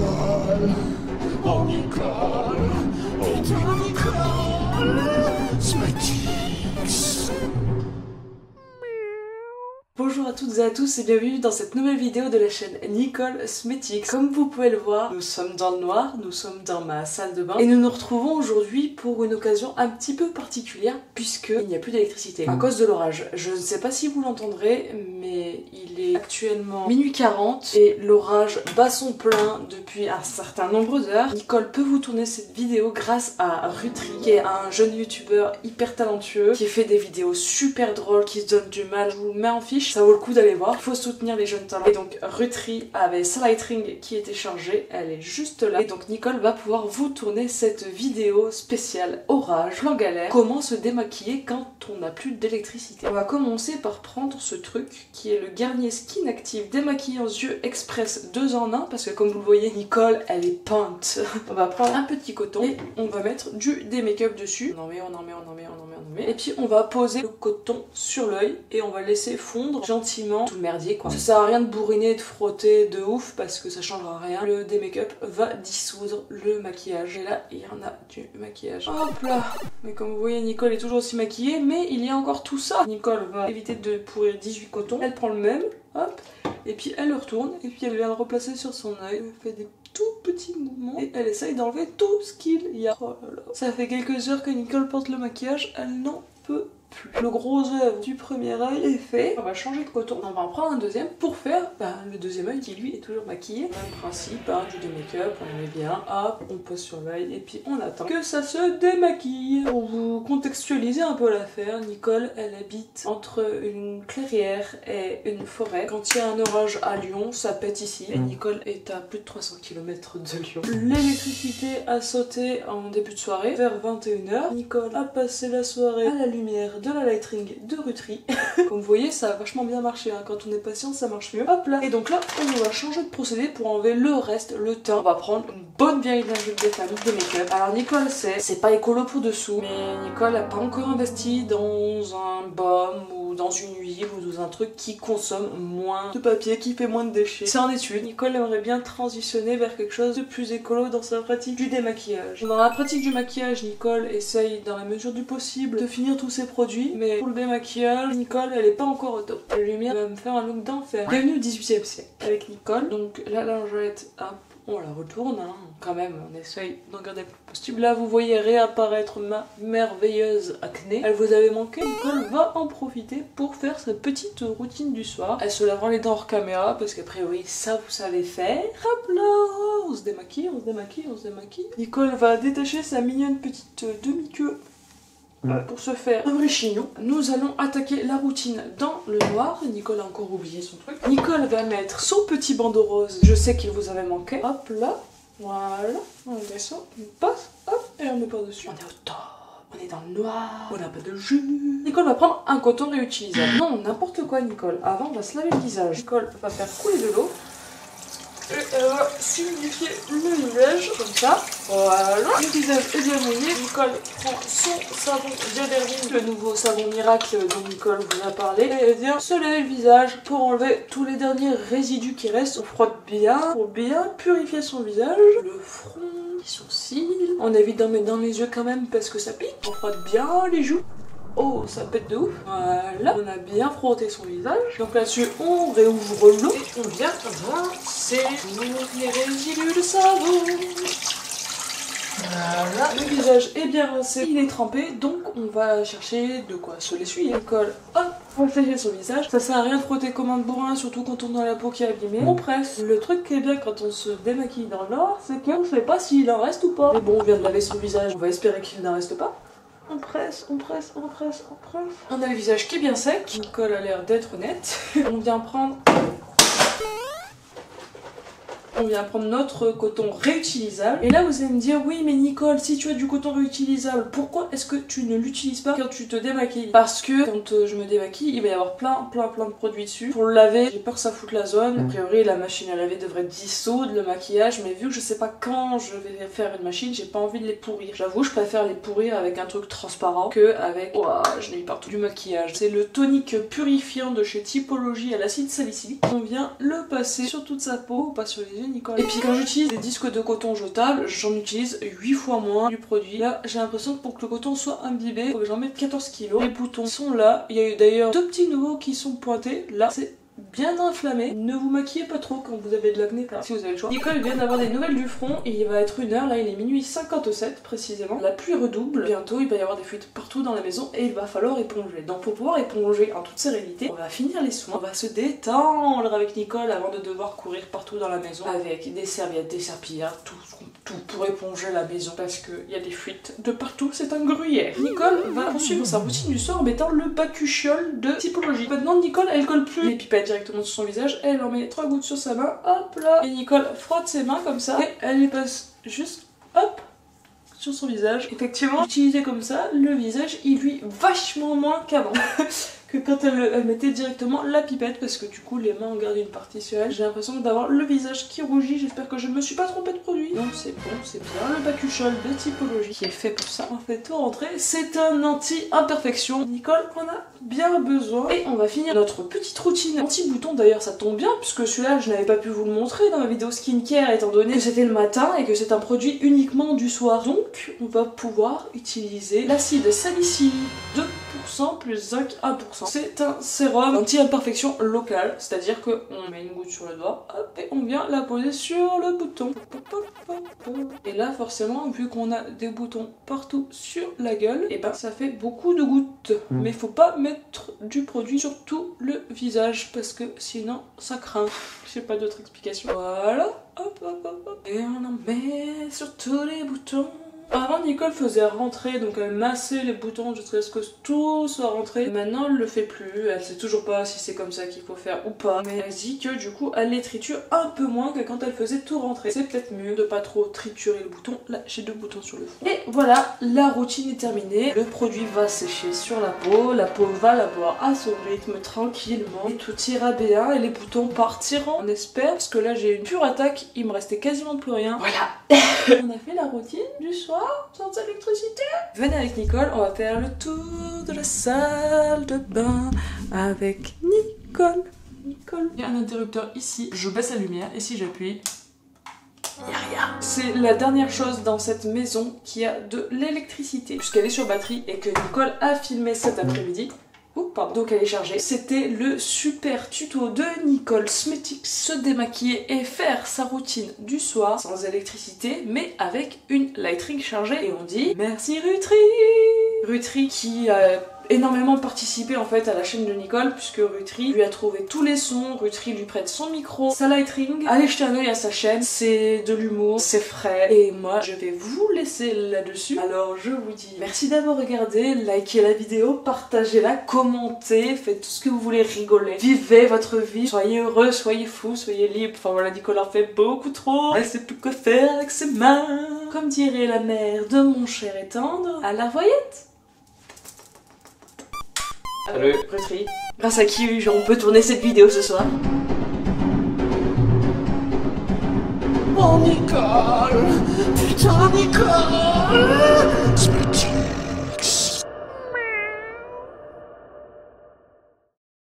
Nicole, oh Nicole, oh Nicole, Smatix. Bonjour à toutes et à tous et bienvenue dans cette nouvelle vidéo de la chaîne Nicole Smetix. Comme vous pouvez le voir, nous sommes dans le noir, nous sommes dans ma salle de bain et nous nous retrouvons aujourd'hui pour une occasion un petit peu particulière puisqu'il n'y a plus d'électricité à cause de l'orage. Je ne sais pas si vous l'entendrez mais il est actuellement minuit 40 et l'orage bat son plein depuis un certain nombre d'heures. Nicole peut vous tourner cette vidéo grâce à Rutri qui est un jeune youtubeur hyper talentueux qui fait des vidéos super drôles, qui se donne du mal. Je vous le mets en fiche. Ça vaut le coup d'aller voir, il faut soutenir les jeunes talents. Et donc Rutri avait sa Lightning qui était chargée, elle est juste là. Et donc Nicole va pouvoir vous tourner cette vidéo spéciale orage, plan galère, comment se démaquiller quand on n'a plus d'électricité. On va commencer par prendre ce truc qui est le Garnier Skin Active démaquillant yeux express 2 en 1 parce que comme vous le voyez Nicole elle est peinte. On va prendre un petit coton et on va mettre du démake-up dessus. On en met. Et puis on va poser le coton sur l'œil et on va laisser fondre gentiment tout le merdier quoi. Ça sert à rien de bourriner, de frotter de ouf parce que ça changera rien. Le démake-up va dissoudre le maquillage. Et là il y en a du maquillage. Hop là. Mais comme vous voyez Nicole est toujours aussi maquillée mais il y a encore tout ça. Nicole va éviter de pourrir 18 cotons. Elle prend le même, hop, et puis elle le retourne et puis elle vient le replacer sur son œil. Elle fait des tout petits mouvements et elle essaye d'enlever tout ce qu'il y a. Oh là là. Ça fait quelques heures que Nicole porte le maquillage, elle n'en peut plus. Le gros œuvre du premier œil est fait. On va changer de coton. On va en prendre un deuxième pour faire le deuxième œil qui lui est toujours maquillé. Même principe, hein, du démake-up, on le met bien. Hop, on pose sur l'œil et puis on attend que ça se démaquille. Pour vous contextualiser un peu l'affaire, Nicole elle habite entre une clairière et une forêt. Quand il y a un orage à Lyon, ça pète ici. Et Nicole est à plus de 300 km de Lyon. L'électricité a sauté en début de soirée, vers 21h. Nicole a passé la soirée à la lumière de la Lightning de Rutri. Comme vous voyez, ça a vachement bien marché. Hein. Quand on est patient, ça marche mieux. Hop là. Et donc là, on va changer de procédé pour enlever le reste, le teint. On va prendre une bonne vieille lingerie des familles de make-up. Alors Nicole c'est pas écolo pour dessous, mais Nicole a pas encore investi dans un baume ou dans une huile ou dans un truc qui consomme moins de papier, qui fait moins de déchets. C'est en étude. Nicole aimerait bien transitionner vers quelque chose de plus écolo dans sa pratique du démaquillage. Dans la pratique du maquillage, Nicole essaye dans la mesure du possible de finir tous ses produits, mais pour le démaquillage, Nicole elle est pas encore au top. La lumière va me faire un look d'enfer. Bienvenue au 18e siècle avec Nicole. Donc la lingette, hop, on la retourne, hein. Quand même, on essaye d'en garder le plus possible. Là, vous voyez réapparaître ma merveilleuse acné. Elle vous avait manqué, Nicole va en profiter pour faire sa petite routine du soir. Elle se lavera les dents hors caméra, parce qu'a priori, ça vous savez faire. Hop là, on se démaquille. Nicole va détacher sa mignonne petite demi-queue pour se faire un vrai chignon. Nous allons attaquer la routine dans le noir. Nicole a encore oublié son truc. Nicole va mettre son petit bandeau rose. Je sais qu'il vous avait manqué. Hop là, voilà. On descend, on passe, hop, et on met par-dessus. On est au top. On est dans le noir, on n'a pas de jus. Nicole va prendre un coton réutilisable. Non, n'importe quoi Nicole. Avant, on va se laver le visage. Nicole va faire couler de l'eau. Et elle va solidifier le visage, comme ça. Voilà. Le visage est bien mouillé. Nicole prend son savon Diaderine, le nouveau savon miracle dont Nicole vous a parlé. Et elle vient se laver le visage pour enlever tous les derniers résidus qui restent. On frotte bien pour bien purifier son visage. Le front, les sourcils. On évite d'en mettre dans les yeux quand même parce que ça pique. On frotte bien les joues. Oh, ça pète de ouf. Voilà, on a bien frotté son visage. Donc là-dessus, on réouvre l'eau et on vient rincer tous les résidus de savon. Voilà, le visage est bien rincé, il est trempé, donc on va chercher de quoi se l'essuyer. Nicole, hop, on va sécher son visage. Ça sert à rien de frotter comme un bourrin, surtout quand on a la peau qui est abîmée. On presse. Le truc qui est bien quand on se démaquille dans le noir, c'est qu'on ne sait pas s'il en reste ou pas. Mais bon, on vient de laver son visage, on va espérer qu'il n'en reste pas. On presse. On a le visage qui est bien sec. Nicole a l'air d'être honnête. On vient prendre notre coton réutilisable. Et là vous allez me dire oui mais Nicole, si tu as du coton réutilisable, pourquoi est-ce que tu ne l'utilises pas quand tu te démaquilles? Parce que quand je me démaquille, il va y avoir plein de produits dessus. Pour le laver, j'ai peur que ça foute la zone. A priori la machine à laver devrait dissoudre le maquillage, mais vu que je sais pas quand je vais faire une machine, j'ai pas envie de les pourrir. J'avoue, je préfère les pourrir avec un truc transparent que avec, ouah, je n'ai eu partout du maquillage. C'est le tonique purifiant de chez Typologie à l'acide salicylique. On vient le passer sur toute sa peau, pas sur les unes Nicole. Et puis quand j'utilise des disques de coton jetables, j'en utilise 8 fois moins du produit. Là j'ai l'impression que pour que le coton soit imbibé, faut que j'en mette 14 kg. Les boutons sont là, il y a eu d'ailleurs 2 petits nouveaux qui sont pointés. Là c'est bien inflammé. Ne vous maquillez pas trop quand vous avez de l'acné, si vous avez le choix. Nicole vient d'avoir des nouvelles du front et il va être 1h, là il est minuit 57 précisément. La pluie redouble, bientôt il va y avoir des fuites partout dans la maison et il va falloir éponger. Donc pour pouvoir éponger en toute sérénité, on va finir les soins, on va se détendre avec Nicole avant de devoir courir partout dans la maison avec des serviettes, des serpillères, tout pour éponger la maison parce qu'il y a des fuites de partout, c'est un gruyère. Nicole va poursuivre sa routine du soir en mettant le bacuchiol de Typologie. Maintenant Nicole elle colle plus les pipettes directement sur son visage, elle en met 3 gouttes sur sa main, hop là, et Nicole frotte ses mains comme ça et elle les passe juste hop sur son visage. Effectivement, utilisé comme ça, le visage il lui vachement moins qu'avant. Que quand elle mettait directement la pipette, parce que du coup les mains ont gardé une partie sur elle. J'ai l'impression d'avoir le visage qui rougit, j'espère que je ne me suis pas trompée de produit. Non c'est bon, c'est bien, le bacuchiol de Typologie qui est fait pour ça. On fait tout rentrer, c'est un anti-imperfection. Nicole en a bien besoin. Et on va finir notre petite routine anti-bouton, d'ailleurs ça tombe bien, puisque celui-là je n'avais pas pu vous le montrer dans ma vidéo skincare, étant donné que c'était le matin et que c'est un produit uniquement du soir. Donc on va pouvoir utiliser l'acide salicylique 2% plus zinc 1%. C'est un sérum anti-imperfection local, c'est-à-dire qu'on met une goutte sur le doigt, hop, et on vient la poser sur le bouton. Et là, forcément, vu qu'on a des boutons partout sur la gueule, et ben ça fait beaucoup de gouttes. Mais faut pas mettre du produit sur tout le visage, parce que sinon ça craint. Je sais pas d'autre explication. Voilà, hop, hop, hop, hop. Et on en met sur tous les boutons. Avant Nicole faisait rentrer, donc elle massait les boutons jusqu'à ce que tout soit rentré. Maintenant elle le fait plus, elle sait toujours pas si c'est comme ça qu'il faut faire ou pas. Mais elle dit que du coup elle les triture un peu moins que quand elle faisait tout rentrer. C'est peut-être mieux de pas trop triturer le bouton. Là j'ai 2 boutons sur le front. Et voilà, la routine est terminée. Le produit va sécher sur la peau va la boire à son rythme tranquillement. Et tout ira bien et les boutons partiront, on espère. Parce que là j'ai une pure attaque, il me restait quasiment plus rien. Voilà. On a fait la routine du soir. Sans électricité. Venez avec Nicole, on va faire le tour de la salle de bain avec Nicole. Il y a un interrupteur ici, je baisse la lumière et si j'appuie, il n'y a rien. C'est la dernière chose dans cette maison qui a de l'électricité, puisqu'elle est sur batterie et que Nicole a filmé cet après-midi. Donc elle est chargée. C'était le super tuto de Nicole Smetix, se démaquiller et faire sa routine du soir sans électricité mais avec une Lightning chargée. Et on dit merci Rutri. Rutri qui a énormément participé en fait à la chaîne de Nicole, puisque Rutri lui a trouvé tous les sons, Rutri lui prête son micro, sa Lightning. Allez jeter un oeil à sa chaîne, c'est de l'humour, c'est frais et moi je vais vous laisser là-dessus. Alors je vous dis merci d'avoir regardé, likez la vidéo, partagez-la, commentez, faites tout ce que vous voulez, rigoler, vivez votre vie, soyez heureux, soyez fous, soyez libre. Enfin voilà, Nicole en fait beaucoup trop, elle sait plus quoi faire avec ses mains. Comme dirait la mère de mon cher et tendre, à la voyette. Salut Rutri, grâce à qui on peut tourner cette vidéo ce soir? Oh Nicole, putain Nicole, Smetix.